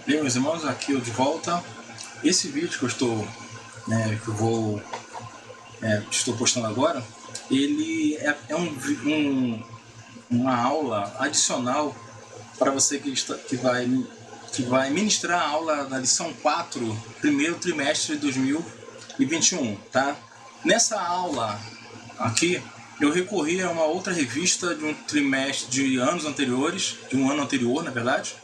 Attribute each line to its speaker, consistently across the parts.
Speaker 1: Bem, meus irmãos, aqui eu de volta. Esse vídeo que eu estou postando agora, ele é uma aula adicional para você que vai ministrar a aula da lição 4, primeiro trimestre de 2021, tá? Nessa aula aqui, eu recorri a uma outra revista de um trimestre de anos anteriores, de um ano anterior, na verdade,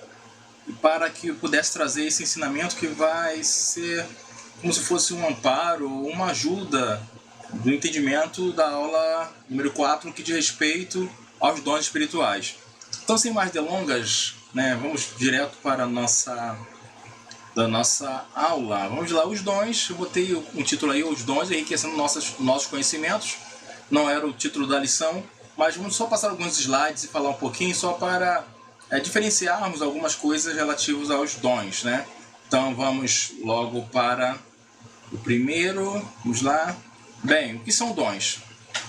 Speaker 1: para que eu pudesse trazer esse ensinamento que vai ser como se fosse um amparo, uma ajuda do entendimento da aula número 4, que diz respeito aos dons espirituais. Então, sem mais delongas, vamos direto para a nossa aula. Vamos lá, os dons. Eu botei um título aí, os dons, enriquecendo nossos conhecimentos. Não era o título da lição, mas vamos só passar alguns slides e falar um pouquinho, só para diferenciarmos algumas coisas relativas aos dons, né? Então vamos logo para o primeiro. Vamos lá. Bem, o que são dons?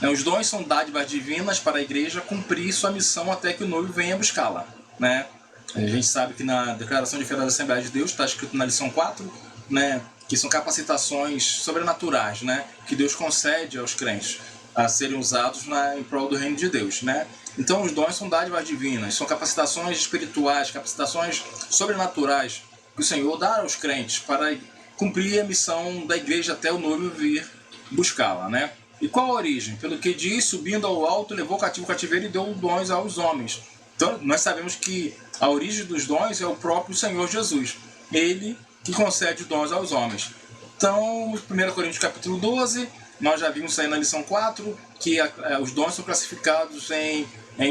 Speaker 1: Os dons são dádivas divinas para a igreja cumprir sua missão até que o noivo venha buscá-la, né? A gente sabe que na Declaração de Fé da Assembleia de Deus está escrito na lição 4, né, que são capacitações sobrenaturais, né, que Deus concede aos crentes a serem usados em prol do reino de Deus, né? Então os dons são dádivas divinas, são capacitações espirituais, capacitações sobrenaturais que o Senhor dá aos crentes para cumprir a missão da igreja até o noivo vir buscá-la, né? E qual a origem? Pelo que diz, subindo ao alto, levou cativo o cativeiro e deu dons aos homens. Então nós sabemos que a origem dos dons é o próprio Senhor Jesus, ele que concede dons aos homens. Então, 1 Coríntios capítulo 12, nós já vimos aí na lição 4, que os dons são classificados em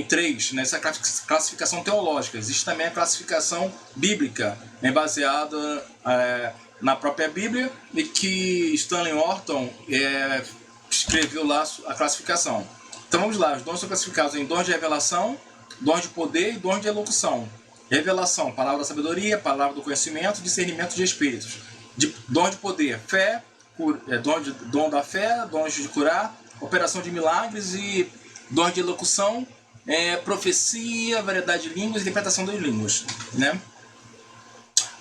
Speaker 1: três, nessa classificação teológica. Existe também a classificação bíblica, baseada na própria Bíblia, e que Stanley Orton escreveu lá a classificação. Então vamos lá, os dons são classificados em dons de revelação, dons de poder e dons de elocução. Revelação, palavra da sabedoria, palavra do conhecimento, discernimento de espíritos. Dom de poder, fé, dom da fé, dons de curar, operação de milagres e dons de elocução, profecia, variedade de línguas e interpretação das línguas, né?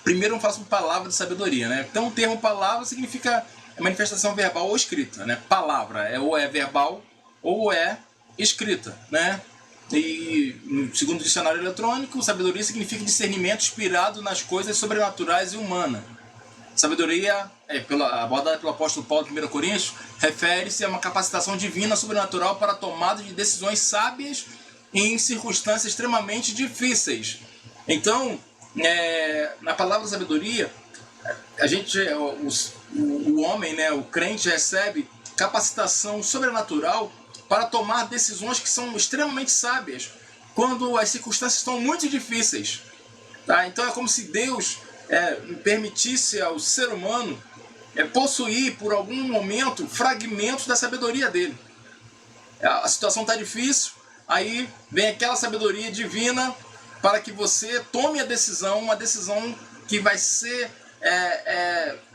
Speaker 1: Primeiro vamos falar sobre palavra de sabedoria, né? Então o termo palavra significa manifestação verbal ou escrita, né? Palavra ou é verbal ou é escrita, né? E segundo o dicionário eletrônico, sabedoria significa discernimento inspirado nas coisas sobrenaturais e humanas. Sabedoria, abordada pelo apóstolo Paulo em 1 Coríntios, refere-se a uma capacitação divina sobrenatural para a tomada de decisões sábias em circunstâncias extremamente difíceis. Então, na palavra sabedoria, o homem, o crente, recebe capacitação sobrenatural para tomar decisões que são extremamente sábias quando as circunstâncias estão muito difíceis, tá? Então é como se Deus permitisse ao ser humano possuir por algum momento fragmentos da sabedoria dele. A situação está difícil, aí vem aquela sabedoria divina para que você tome a decisão, uma decisão que vai ser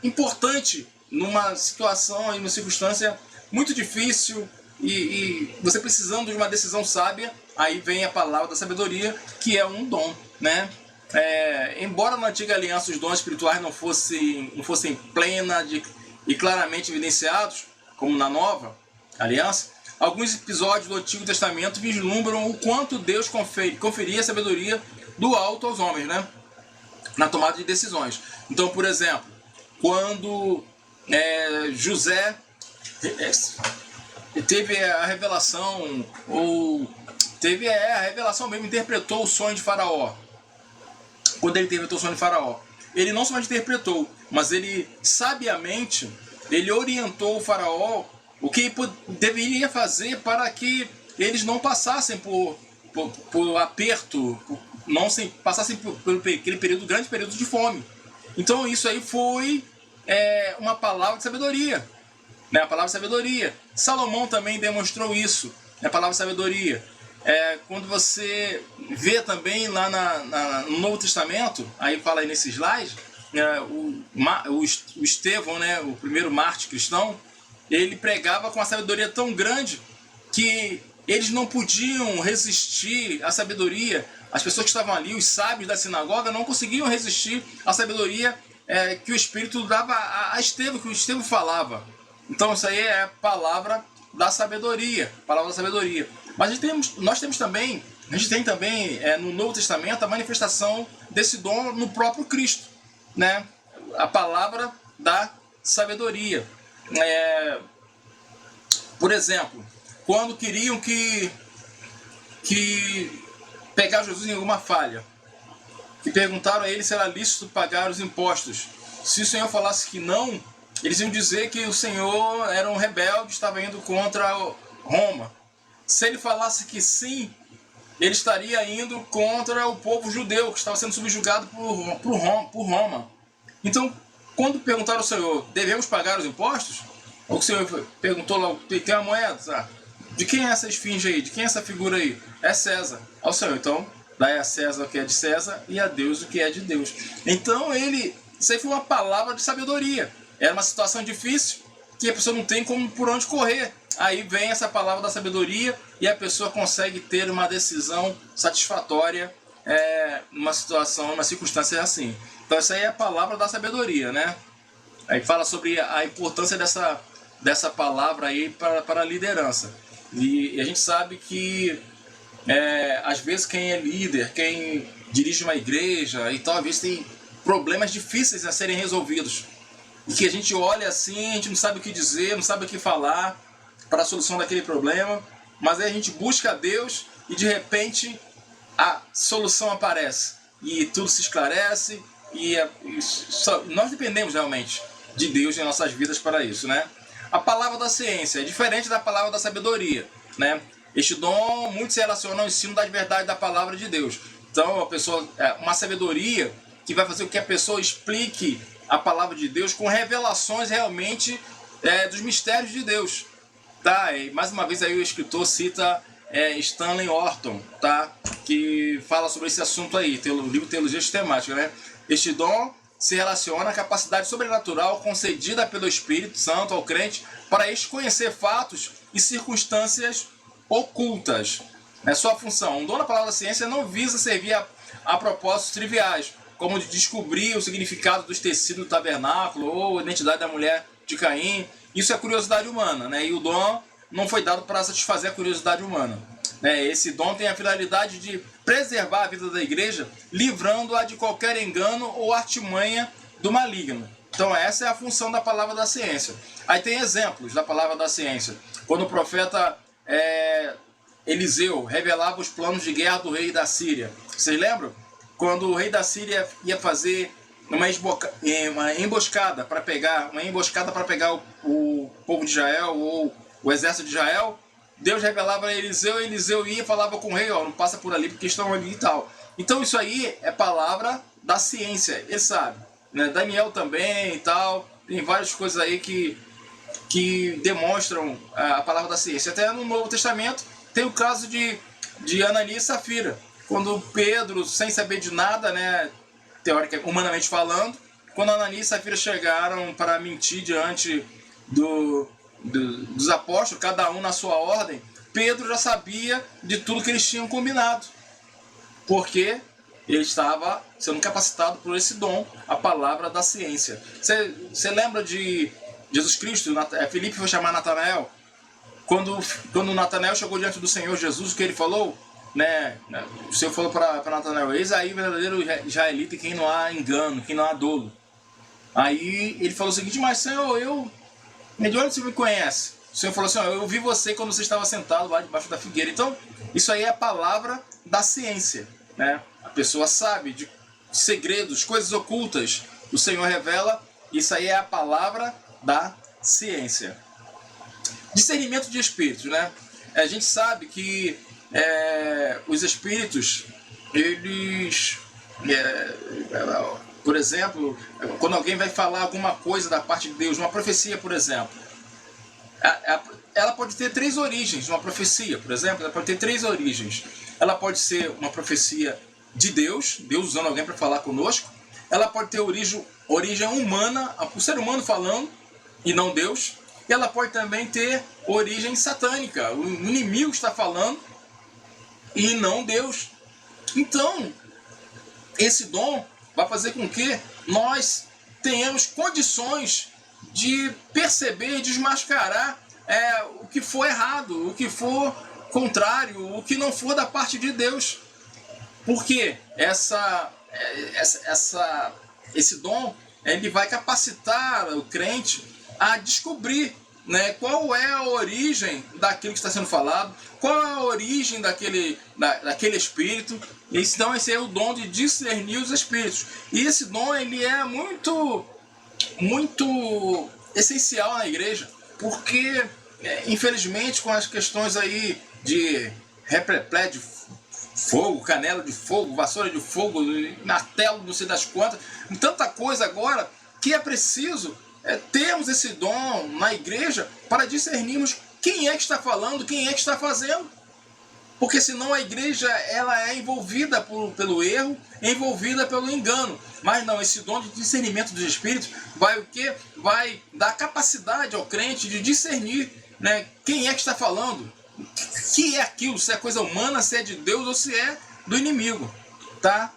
Speaker 1: importante numa situação, numa circunstância muito difícil, e você precisando de uma decisão sábia, aí vem a palavra da sabedoria, que é um dom, né? Embora na antiga aliança os dons espirituais não fossem plena e claramente evidenciados, como na nova aliança, alguns episódios do Antigo Testamento vislumbram o quanto Deus conferia a sabedoria do alto aos homens, né? Na tomada de decisões. Então, por exemplo, quando José teve a revelação, a revelação mesmo, interpretou o sonho de Faraó. Quando ele interpretou o sonho de Faraó, ele não somente interpretou, mas ele sabiamente orientou o Faraó o que deveria fazer para que eles não passassem por aperto, não passassem por aquele grande período de fome. Então isso aí foi uma palavra de sabedoria, né? A palavra de sabedoria. Salomão também demonstrou isso, a palavra de sabedoria. Quando você vê também lá no Novo Testamento, aí fala aí nesse slide, o Estevão, né, o primeiro mártir cristão, ele pregava com uma sabedoria tão grande que eles não podiam resistir à sabedoria. As pessoas que estavam ali, os sábios da sinagoga, não conseguiam resistir à sabedoria que o Espírito dava a Estevão, que o Estevão falava. Então isso aí é a palavra da sabedoria, Mas nós temos também, a gente tem também no Novo Testamento a manifestação desse dom no próprio Cristo, né? A palavra da sabedoria. Por exemplo, quando queriam que pegar Jesus em alguma falha, que perguntaram a ele se era lícito pagar os impostos. Se o Senhor falasse que não, eles iam dizer que o Senhor era um rebelde, estava indo contra Roma. Se ele falasse que sim, ele estaria indo contra o povo judeu, que estava sendo subjugado por Roma. Então, quando perguntaram ao Senhor, devemos pagar os impostos? O Senhor perguntou lá, tem a moeda? De quem é essa esfinge aí? De quem é essa figura aí? É César. Ao Senhor, então, dai a César o que é de César e a Deus o que é de Deus. Então, isso aí foi uma palavra de sabedoria. Era uma situação difícil, que a pessoa não tem por onde correr. Aí vem essa palavra da sabedoria e a pessoa consegue ter uma decisão satisfatória numa situação, numa circunstância assim. Então essa aí é a palavra da sabedoria, né? Aí fala sobre a importância dessa palavra aí para a liderança. E a gente sabe que às vezes quem é líder, quem dirige uma igreja e tal, às vezes tem problemas difíceis a serem resolvidos. E que a gente olha assim, a gente não sabe o que dizer, não sabe o que falar para a solução daquele problema, mas aí a gente busca a Deus e de repente a solução aparece e tudo se esclarece nós dependemos realmente de Deus em nossas vidas para isso, né? A palavra da ciência é diferente da palavra da sabedoria, né? Este dom muito se relaciona ao ensino da verdade da palavra de Deus. Então, uma sabedoria que vai fazer com que a pessoa explique a palavra de Deus com revelações realmente dos mistérios de Deus. Tá? E mais uma vez aí o escritor cita Stanley Orton, tá? Que fala sobre esse assunto aí, o livro Teologia Sistemática, né? Este dom se relaciona à capacidade sobrenatural concedida pelo Espírito Santo ao crente para este conhecer fatos e circunstâncias ocultas. É sua função. O dom da palavra da ciência não visa servir a propósitos triviais, como de descobrir o significado dos tecidos do tabernáculo ou a identidade da mulher de Caim. Isso é curiosidade humana, né? E o dom não foi dado para satisfazer a curiosidade humana. Esse dom tem a finalidade de preservar a vida da igreja, livrando-a de qualquer engano ou artimanha do maligno. Então essa é a função da palavra da ciência. Aí tem exemplos da palavra da ciência. Quando o profeta Eliseu revelava os planos de guerra do rei da Síria. Vocês lembram? Quando o rei da Síria ia fazer uma emboscada para pegar o povo de Israel ou o exército de Israel, Deus revelava a Eliseu, Eliseu ia e falava com o rei, não passa por ali porque estão ali e tal. Então isso aí é palavra da ciência, ele sabe. Né? Daniel também e tal, tem várias coisas aí que demonstram a palavra da ciência. Até no Novo Testamento tem o caso de Ananias e Safira, quando Pedro, sem saber de nada, né, teoricamente, humanamente falando, quando Ananias e Safira chegaram para mentir diante dos apóstolos, cada um na sua ordem, Pedro já sabia de tudo que eles tinham combinado, porque ele estava sendo capacitado por esse dom, a palavra da ciência. Você lembra de Jesus Cristo? Filipe foi chamar Natanael. Quando Natanael chegou diante do Senhor Jesus, o que ele falou? Né? O Senhor falou para Natanael: eis aí o verdadeiro israelita, em quem não há engano, quem não há dolo. Aí ele falou o seguinte: mas Senhor, de onde você me conhece? O Senhor falou assim: eu vi você quando você estava sentado lá debaixo da figueira. Então isso aí é a palavra da ciência, né? A pessoa sabe de segredos, coisas ocultas, o Senhor revela. Isso aí é a palavra da ciência. Discernimento de espíritos, né? A gente sabe que os espíritos, eles, por exemplo, quando alguém vai falar alguma coisa da parte de Deus, uma profecia, por exemplo, ela pode ter três origens. Uma profecia, por exemplo, ela pode ter três origens. Ela pode ser uma profecia de Deus usando alguém para falar conosco. Ela pode ter origem humana, o ser humano falando, e não Deus. e ela pode também ter origem satânica. O inimigo está falando e não Deus. Então, esse dom vai fazer com que nós tenhamos condições de perceber e desmascarar o que for errado, o que for contrário, o que não for da parte de Deus. Porque esse dom ele vai capacitar o crente a descobrir, né, qual é a origem daquilo que está sendo falado, qual é a origem daquele espírito. Então esse é o dom de discernir os espíritos. E esse dom ele é muito essencial na igreja, porque infelizmente com as questões aí de replé de fogo, canela de fogo, vassoura de fogo, martelo, não sei das quantas, tanta coisa agora que é preciso termos esse dom na igreja para discernirmos quem é que está falando, quem é que está fazendo. Porque senão a igreja ela é envolvida pelo erro, envolvida pelo engano. Mas não, esse dom de discernimento dos espíritos vai o quê? Vai dar capacidade ao crente de discernir, né, quem é que está falando, o que é aquilo, se é coisa humana, se é de Deus ou se é do inimigo. Tá?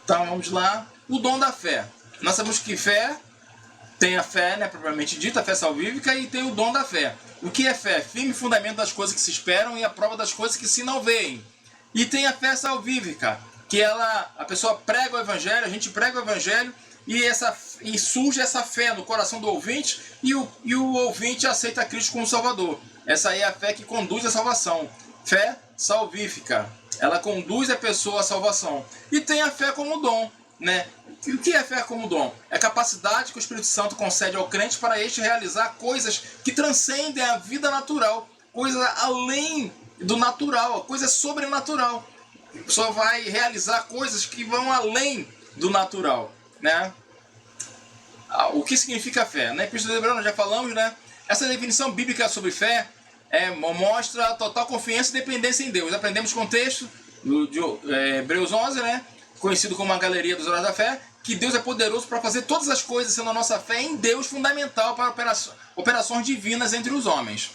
Speaker 1: Então vamos lá. O dom da fé. Nós sabemos que fé tem a fé, né, propriamente dita, a fé salvífica, e tem o dom da fé. O que é fé? Firme fundamento das coisas que se esperam e a prova das coisas que se não veem. E tem a fé salvífica, que a pessoa prega o evangelho, a gente prega o evangelho e surge essa fé no coração do ouvinte e o ouvinte aceita Cristo como Salvador. Essa aí é a fé que conduz à salvação. Fé salvífica. Ela conduz a pessoa à salvação. E tem a fé como dom, né? O que é fé como dom? É a capacidade que o Espírito Santo concede ao crente para este realizar coisas que transcendem a vida natural, coisas além do natural, coisa sobrenatural. A pessoa vai realizar coisas que vão além do natural, né? O que significa fé? Na Epístola de Hebreus nós já falamos, né? Essa definição bíblica sobre fé mostra a total confiança e dependência em Deus. Aprendemos com o texto de Hebreus 11, né? Conhecido como a galeria dos heróis da fé, que Deus é poderoso para fazer todas as coisas, sendo a nossa fé em Deus fundamental para operações divinas entre os homens.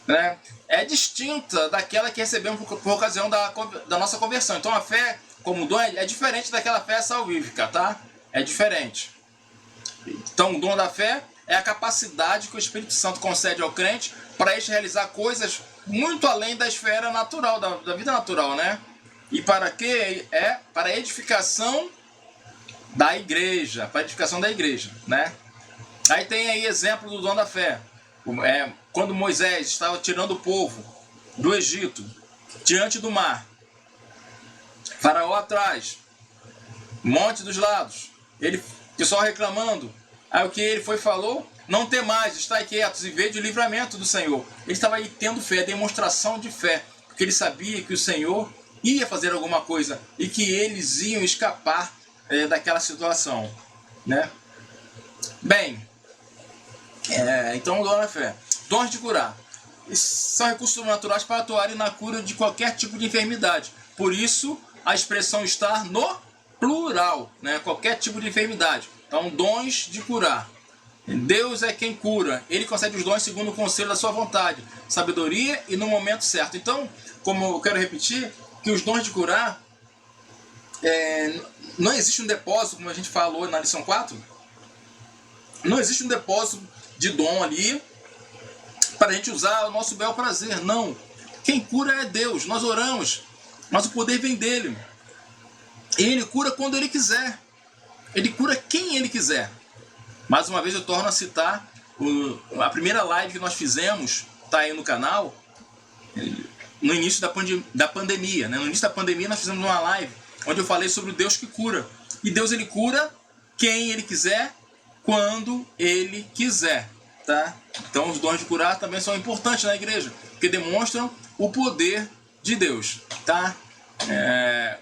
Speaker 1: Né? É distinta daquela que recebemos por ocasião da nossa conversão. Então a fé como dom é diferente daquela fé salvífica, tá? É diferente. Então o dom da fé é a capacidade que o Espírito Santo concede ao crente para este realizar coisas muito além da esfera natural, da vida natural, né? E para quê? Para a edificação da igreja, para a edificação da igreja, né? Aí tem aí exemplo do dom da fé. Quando Moisés estava tirando o povo do Egito, diante do mar, Faraó atrás, monte dos lados, o pessoal reclamando. Aí o que ele falou? Não temais, estai quietos e vede o livramento do Senhor. Ele estava aí tendo fé, demonstração de fé, porque ele sabia que o Senhor ia fazer alguma coisa e que eles iam escapar daquela situação, né? Bem, então o dom da fé. Dons de curar. São recursos sobrenaturais para atuarem na cura de qualquer tipo de enfermidade. Por isso, a expressão estar no plural, né? Qualquer tipo de enfermidade. Então, dons de curar. Deus é quem cura. Ele concede os dons segundo o conselho da sua vontade, sabedoria e no momento certo. Então, como eu quero repetir, que os dons de curar, não existe um depósito, como a gente falou na lição 4, não existe um depósito de dom ali para a gente usar o nosso bel prazer. Não. Quem cura é Deus. Nós oramos, mas o poder vem dele. E ele cura quando ele quiser. Ele cura quem ele quiser. Mais uma vez eu torno a citar a primeira live que nós fizemos, está aí no canal, no início da pandemia. Né? No início da pandemia nós fizemos uma live onde eu falei sobre o Deus que cura. E Deus ele cura quem ele quiser, quando ele quiser. Tá? Então os dons de curar também são importantes na igreja, porque demonstram o poder de Deus. Tá?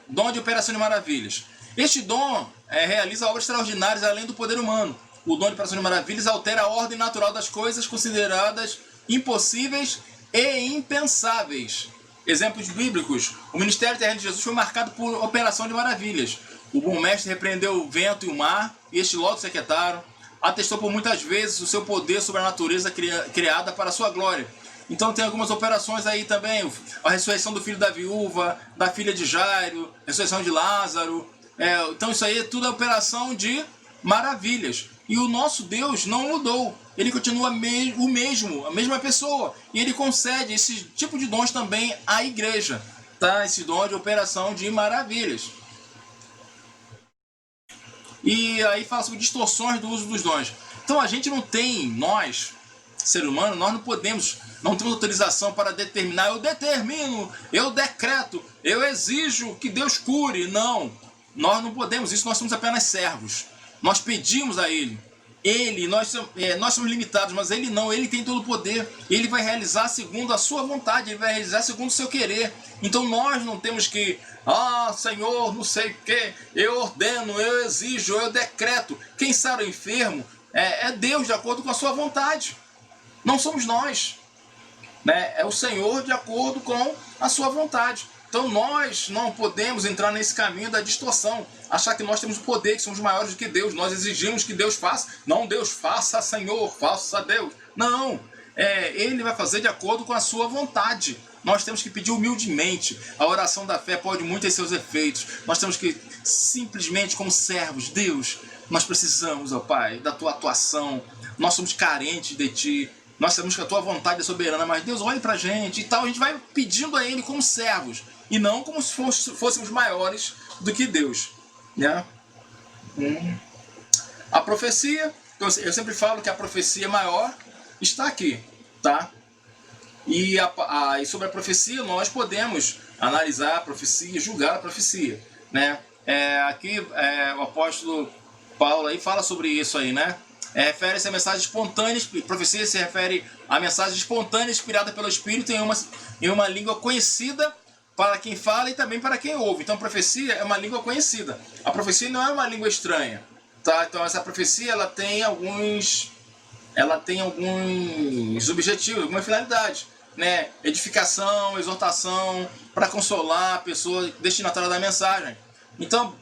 Speaker 1: Dom de operação de maravilhas. Este dom realiza obras extraordinárias além do poder humano. O dom de operação de maravilhas altera a ordem natural das coisas consideradas impossíveis e impensáveis. Exemplos bíblicos. O ministério terreno de Jesus foi marcado por operação de maravilhas. O bom mestre repreendeu o vento e o mar, e estes logo se aquietaram. atestou por muitas vezes o seu poder sobre a natureza criada para a sua glória. Então tem algumas operações aí também, a ressurreição do filho da viúva, da filha de Jairo, a ressurreição de Lázaro. Então isso aí tudo é operação de maravilhas. E o nosso Deus não mudou, ele continua o mesmo, a mesma pessoa. E ele concede esse tipo de dons também à igreja, tá? Esse dom de operação de maravilhas. E aí fala sobre distorções do uso dos dons. Então a gente não tem, nós, ser humano, nós não temos autorização para determinar, eu determino, eu decreto, eu exijo que Deus cure. Não, nós não podemos isso, nós somos apenas servos. Nós pedimos a Ele. Nós somos limitados, mas Ele não, Ele tem todo o poder. Ele vai realizar segundo a sua vontade, Ele vai realizar segundo o seu querer. Então nós não temos que, Senhor, não sei o que, eu ordeno, eu exijo, eu decreto. Quem sara o enfermo é Deus de acordo com a sua vontade. Não somos nós, né? É o Senhor de acordo com a sua vontade. Então nós não podemos entrar nesse caminho da distorção, achar que nós temos o poder, que somos maiores do que Deus, nós exigimos que Deus faça. Não, Deus faça, Senhor, faça Deus. Não, Ele vai fazer de acordo com a sua vontade. Nós temos que pedir humildemente. A oração da fé pode muito ter seus efeitos. Nós temos que simplesmente, como servos, Deus, nós precisamos, ó Pai, da Tua atuação. Nós somos carentes de Ti. Nós sabemos que a Tua vontade é soberana, mas Deus, olhe pra gente e tal. A gente vai pedindo a Ele como servos, e não como se fôssemos maiores do que Deus, né? A profecia, eu sempre falo que a profecia maior está aqui, tá? E sobre a profecia, nós podemos analisar a profecia, julgar a profecia, né? Aqui o apóstolo Paulo aí fala sobre isso aí, né? Refere-se a mensagem espontânea, profecia se refere a mensagem espontânea inspirada pelo Espírito em uma língua conhecida para quem fala e também para quem ouve. Então, profecia é uma língua conhecida. A profecia não é uma língua estranha, tá? Então, essa profecia ela tem alguns objetivos, alguma finalidade, né? Edificação, exortação, para consolar a pessoa destinatária da mensagem. Então,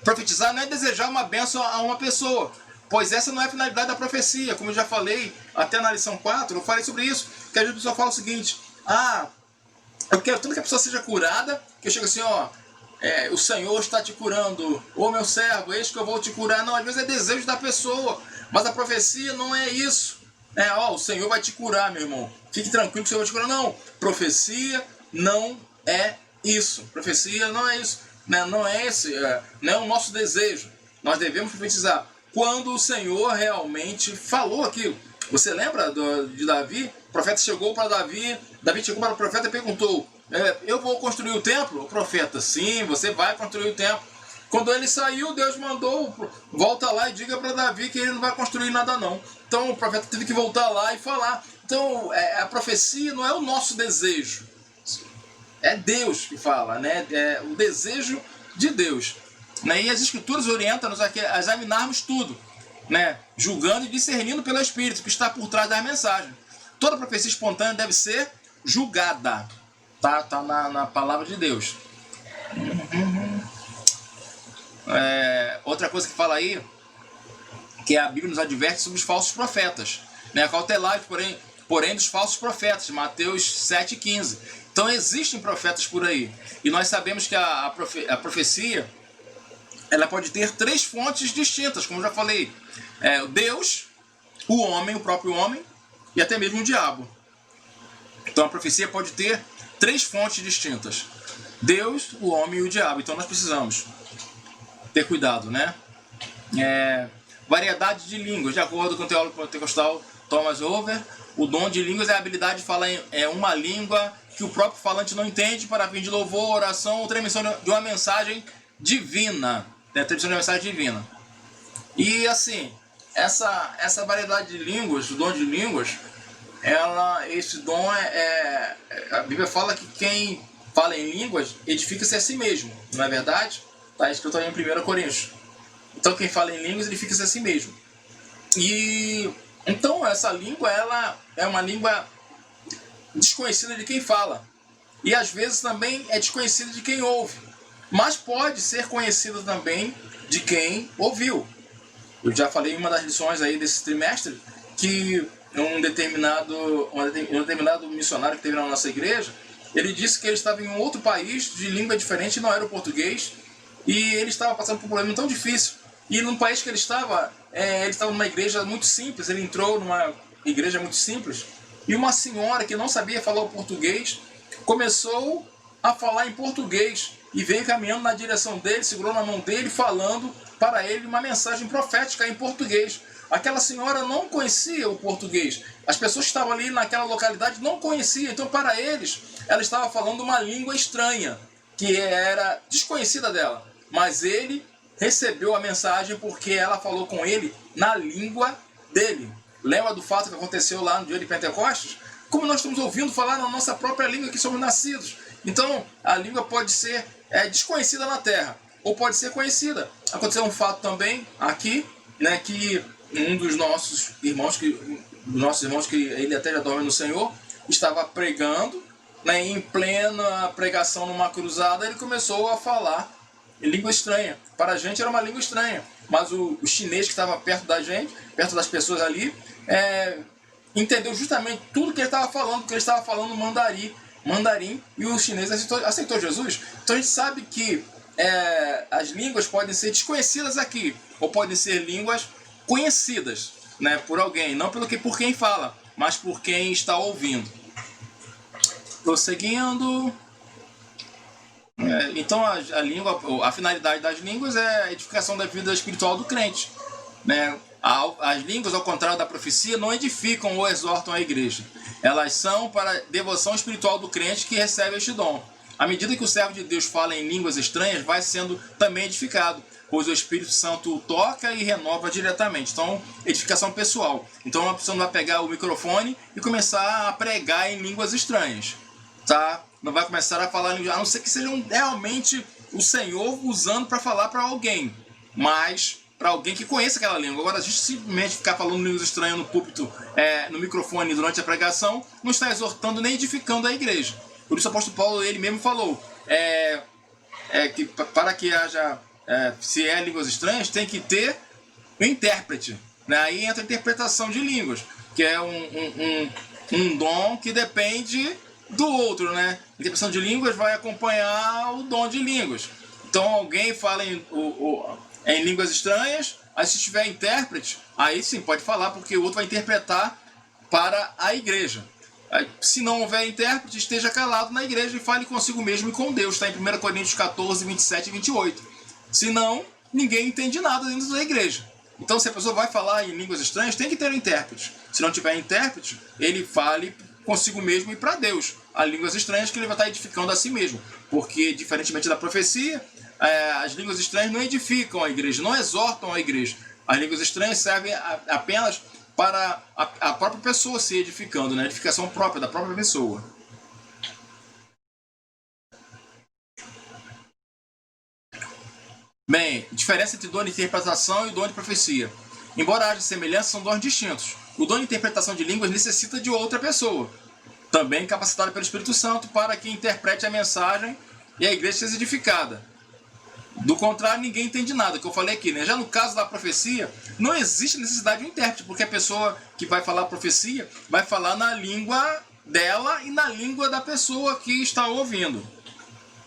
Speaker 1: profetizar não é desejar uma bênção a uma pessoa, pois essa não é a finalidade da profecia. Como eu já falei até na lição 4, eu falei sobre isso, que a pessoa fala o seguinte: eu quero tanto que a pessoa seja curada, que eu chego assim, o Senhor está te curando, ô meu servo, eis que eu vou te curar. Não, às vezes é desejo da pessoa, mas a profecia não é isso. O Senhor vai te curar, meu irmão, fique tranquilo que o Senhor vai te curar. Não, profecia não é isso. Profecia não é isso, né? Não é esse, não é o nosso desejo. Nós devemos profetizar quando o Senhor realmente falou aquilo. Você lembra de Davi? O profeta chegou para Davi chegou para o profeta e perguntou: eu vou construir o templo? O profeta: sim, você vai construir o templo. Quando ele saiu, Deus mandou: volta lá e diga para Davi que ele não vai construir nada não. Então o profeta teve que voltar lá e falar. Então a profecia não é o nosso desejo, é Deus que fala, né? É o desejo de Deus, né? E as Escrituras orientam-nos a examinarmos tudo, né? Julgando e discernindo pelo Espírito que está por trás da mensagem. Toda profecia espontânea deve ser julgada, tá na palavra de Deus. Outra coisa que fala aí, que a Bíblia nos adverte sobre os falsos profetas, né? Cautelai, porém dos falsos profetas, Mateus 7,15. Então existem profetas por aí, e nós sabemos que a profecia ela pode ter 3 fontes distintas, como eu já falei: Deus, o homem, o próprio homem, e até mesmo o diabo. Então a profecia pode ter 3 fontes distintas: Deus, o homem e o diabo. Então nós precisamos ter cuidado, né? Variedade de línguas. De acordo com o teólogo pentecostal Thomas Over, o dom de línguas é a habilidade de falar uma língua que o próprio falante não entende para fim de louvor, oração ou transmissão de uma mensagem divina. Transmissão de uma mensagem divina. E assim, essa variedade de línguas, o dom de línguas, esse dom a Bíblia fala que quem fala em línguas edifica-se a si mesmo, não é verdade? Está escrito aí em 1 Coríntios. Então quem fala em línguas edifica-se a si mesmo. E então essa língua ela é uma língua desconhecida de quem fala, e às vezes também é desconhecida de quem ouve, mas pode ser conhecida também de quem ouviu. Eu já falei em uma das lições aí desse trimestre que um determinado missionário que teve na nossa igreja, ele disse que ele estava em um outro país de língua diferente, não era o português, e ele estava passando por um problema tão difícil. E no país que ele estava numa igreja muito simples, ele entrou numa igreja muito simples, e uma senhora que não sabia falar o português começou a falar em português e veio caminhando na direção dele, segurou na mão dele, falando para ele uma mensagem profética em português. Aquela senhora não conhecia o português. As pessoas que estavam ali naquela localidade não conheciam. Então, para eles, ela estava falando uma língua estranha, que era desconhecida dela. Mas ele recebeu a mensagem porque ela falou com ele na língua dele. Lembra do fato que aconteceu lá no dia de Pentecostes? Como nós estamos ouvindo falar na nossa própria língua que somos nascidos. Então, a língua pode ser desconhecida na terra, ou pode ser conhecida. Aconteceu um fato também aqui, né, que um dos nossos irmãos, que ele até já dorme no Senhor, estava pregando, né, em plena pregação numa cruzada, ele começou a falar em língua estranha. Para a gente era uma língua estranha, mas o chinês que estava perto da gente, perto das pessoas ali, entendeu justamente tudo que ele estava falando, porque ele estava falando mandarim, e o chinês aceitou Jesus. Então a gente sabe que as línguas podem ser desconhecidas aqui, ou podem ser línguas conhecidas, né, por alguém, não por quem fala, mas por quem está ouvindo. Prosseguindo. Então a finalidade das línguas é a edificação da vida espiritual do crente, né? As línguas, ao contrário da profecia, não edificam ou exortam a igreja. Elas são para a devoção espiritual do crente que recebe este dom. À medida que o servo de Deus fala em línguas estranhas, vai sendo também edificado, pois o Espírito Santo o toca e renova diretamente. Então, edificação pessoal. Então, uma pessoa não vai pegar o microfone e começar a pregar em línguas estranhas, tá? Não vai começar a falar, a não ser que seja realmente o Senhor usando para falar para alguém, mas para alguém que conheça aquela língua. Agora, a gente simplesmente ficar falando línguas estranhas no púlpito, no microfone durante a pregação, não está exortando nem edificando a igreja. Por isso o apóstolo Paulo, ele mesmo falou, que para que haja, se é línguas estranhas, tem que ter um intérprete, né? Aí entra a interpretação de línguas, que é um dom que depende do outro, né? A interpretação de línguas vai acompanhar o dom de línguas. Então alguém fala em línguas estranhas, aí se tiver intérprete, aí sim pode falar, porque o outro vai interpretar para a igreja. Aí, se não houver intérprete, esteja calado na igreja e fale consigo mesmo e com Deus. Está em 1 Coríntios 14, 27 e 28. Senão, ninguém entende nada dentro da igreja. Então, se a pessoa vai falar em línguas estranhas, tem que ter um intérprete. Se não tiver intérprete, ele fale consigo mesmo e para Deus. As línguas estranhas que ele vai estar edificando a si mesmo. Porque, diferentemente da profecia, as línguas estranhas não edificam a igreja, não exortam a igreja. As línguas estranhas servem apenas para a própria pessoa se edificando, né? A edificação própria da própria pessoa. Bem, diferença entre dom de interpretação e dom de profecia. Embora haja semelhança, são dons distintos. O dom de interpretação de línguas necessita de outra pessoa, também capacitada pelo Espírito Santo, para que interprete a mensagem e a igreja seja edificada. Do contrário, ninguém entende nada, que eu falei aqui, né? Já no caso da profecia, não existe necessidade de um intérprete, porque a pessoa que vai falar a profecia vai falar na língua dela e na língua da pessoa que está ouvindo,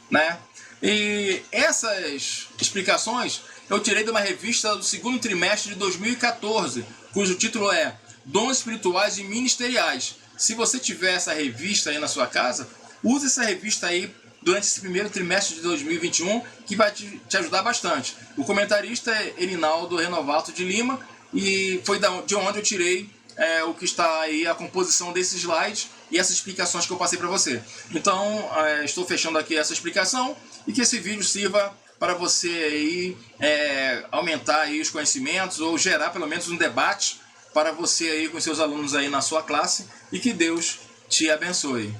Speaker 1: né? E essas explicações eu tirei de uma revista do segundo trimestre de 2014, cujo título é Dons Espirituais e Ministeriais. Se você tiver essa revista aí na sua casa, use essa revista aí durante esse primeiro trimestre de 2021, que vai te ajudar bastante. O comentarista é Erinaldo Renovato de Lima, e foi de onde eu tirei o que está aí, a composição desses slides e essas explicações que eu passei para você. Então, estou fechando aqui essa explicação, e que esse vídeo sirva para você aí, aumentar aí os conhecimentos, ou gerar pelo menos um debate para você aí com seus alunos aí na sua classe, e que Deus te abençoe.